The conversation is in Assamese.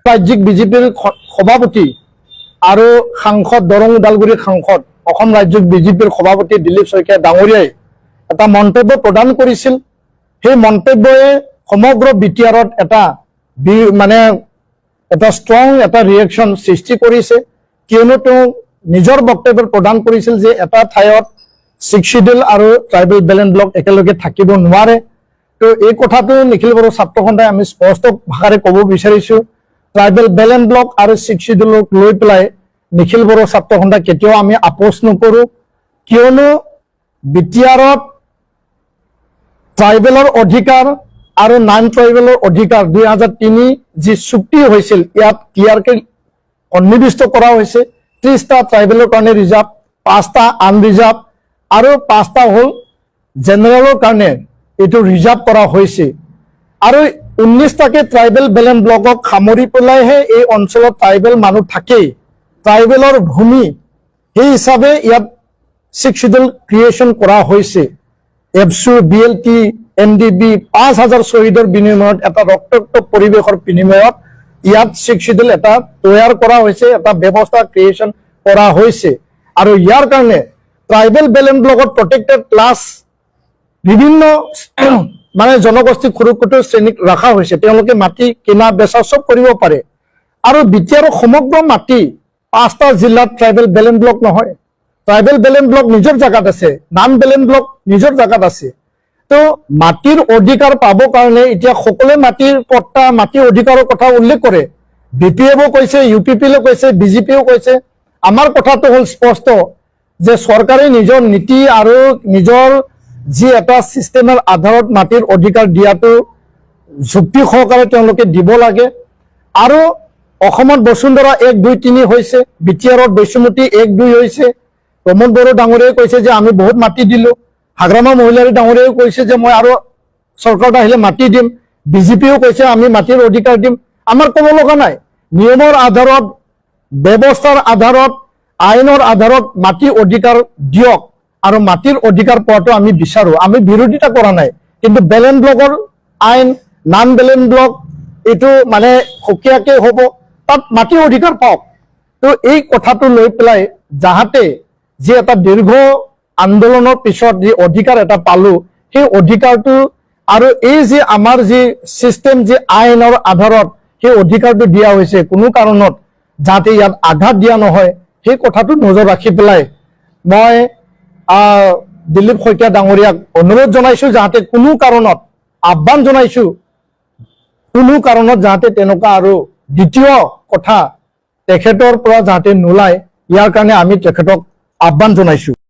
ৰাজ্যিক বিজেপিৰ সভাপতি আৰু সাংসদ দৰং ওদালগুৰিৰ সাংসদ অসম ৰাজ্যিক বিজেপিৰ সভাপতি দিলীপ শইকীয়া ডাঙৰীয়াই এটা মন্তব্য প্ৰদান কৰিছিল। সেই মন্তব্যই সমগ্ৰ বিটিআৰত এটা ষ্ট্ৰং এটা ৰিয়েকশ্যন সৃষ্টি কৰিছে, কিয়নো তেওঁ নিজৰ বক্তব্য প্ৰদান কৰিছিল যে এটা ঠাইত 6 শিডিউল আৰু ট্ৰাইবেল বেলেঞ্চ ব্লক একেলগে থাকিব নোৱাৰে। তো এই কথাটো নিখিল বড়ো ছাত্ৰ সন্থাই আমি স্পষ্ট ভাষাৰে ক'ব বিচাৰিছোঁ, ট্ৰাইবেল বেলেঞ্চ ব্লক আৰু 6 শিডিউলক লৈ পেলাই নিখিল বড়ো ছাত্ৰ সন্থাই কেতিয়াও আমি আপোচ নকৰোঁ, কিয়নো বিটিআৰত ট্ৰাইবেলৰ অধিকাৰ আৰু নন ট্ৰাইবেলৰ অধিকাৰ 2003 যি চুক্তি হৈছিল ইয়াত ক্লিয়াৰকৈ সন্নিৱিষ্ট কৰা হৈছে। 30টা ট্ৰাইবেলৰ কাৰণে ৰিজাৰ্ভ, 5টা আনৰিজাৰ্ভ আৰু 5টা হ'ল জেনেৰেলৰ কাৰণে এইটো ৰিজাৰ্ভ কৰা হৈছে। আৰু 19টাকে ট্ৰাইবেল বেলেঞ্চ ব্লকক সামৰি পেলাইহে এই অঞ্চলত ট্ৰাইবেল মানুহ থাকেই, ট্ৰাইবেলৰ ভূমি, সেই হিচাপে ইয়াত 6 শিডিউল ক্ৰিয়েশ্যন কৰা হৈছে। এফচু BLT NDB 5000 শ্বহীদৰ বিনিময়ত এটা ৰক্তাক্ত পৰিৱেশৰ বিনিময়ত ইয়াত 6 শিডিউল এটা তৈয়াৰ কৰা হৈছে, এটা ব্যৱস্থা ক্ৰিয়েশ্যন কৰা হৈছে। আৰু ইয়াৰ কাৰণে ট্ৰাইবেল বেলেঞ্চ ব্লকত প্ৰটেক্টেড ক্লাছ বিভিন্ন জনগোষ্ঠী সুৰক্ষিত শ্ৰেণীক ৰখা হৈছে, তেওঁলোকে মাটি কিনা বেচা চব কৰিব পাৰে। আৰু বিটিআৰৰ সমগ্ৰ মাটি 5টা জিলাত ট্ৰাইবেল বেলেঞ্চ ব্লক নহয়, ট্ৰাইবেল বেলেঞ্চ ব্লক নিজৰ জেগাত আছে, নন বেলেঞ্চ ব্লক নিজৰ জেগাত আছে। তো মাটিৰ অধিকাৰ পাবৰ কাৰণে এতিয়া সকলোৱে মাটিৰ পট্টা মাটিৰ অধিকাৰৰ কথা উল্লেখ কৰে, BPFও কৈছে, UPPও কৈছে, BJPও কৈছে। আমাৰ কথাটো হ'ল স্পষ্ট যে চৰকাৰে নিজৰ নীতি আৰু নিজৰ যি এটা ছিষ্টেমৰ আধাৰত মাটিৰ অধিকাৰ দিয়াটো যুক্তি সহকাৰে তেওঁলোকে দিব লাগে। আৰু অসমত বসুন্ধৰা 1, 2, 3 হৈছে, বিটিআৰত বৈষ্ণৱমতী 1, 2 হৈছে। প্ৰমোদ বড়ো ডাঙৰীয়াই কৈছে যে আমি বহুত মাটি দিলোঁ, হাগ্ৰামা মহিলাৰী ডাঙৰীয়াও কৈছে যে মই আৰু চৰকাৰত আহিলে মাটি দিম, BJPও কৈছে আমি মাটিৰ অধিকাৰ দিম। আমাৰ ক'ব লগা নাই, নিয়মৰ আধাৰত, ব্যৱস্থাৰ আধাৰত, আইনৰ আধাৰত মাটিৰ অধিকাৰ দিয়ক আৰু মাটিৰ অধিকাৰ পোৱাটো আমি বিচাৰোঁ, আমি বিৰোধিতা কৰা নাই। কিন্তু বেলেঞ্চ ব্লকৰ আইন, নন বেলেঞ্চ ব্লক এইটো সুকীয়াকৈ হ'ব, তাত মাটিৰ অধিকাৰ পাওক। তো এই কথাটো লৈ পেলাই যাহাতে যি এটা দীৰ্ঘ আন্দোলনৰ পিছত যি অধিকাৰ এটা পালোঁ, সেই অধিকাৰটো আৰু এই যে আমাৰ যি ছিষ্টেম যি আইনৰ আধাৰত সেই অধিকাৰটো দিয়া হৈছে, কোনো কাৰণত যাতে ইয়াত আঘাত দিয়া নহয়, সেই কথাটো নজৰ ৰাখি পেলাই মই দিলীপ শইকীয়া ডাঙৰীয়াক অনুৰোধ জনাইছোঁ, যাতে কোনো কাৰণত আহ্বান জনাইছোঁ, কোনো কাৰণত যাতে তেনেকুৱা আৰু দ্বিতীয় কথা তেখেতৰ পৰা যাতে নোলায়, ইয়াৰ কাৰণে আমি তেখেতক আহ্বান জনাইছোঁ।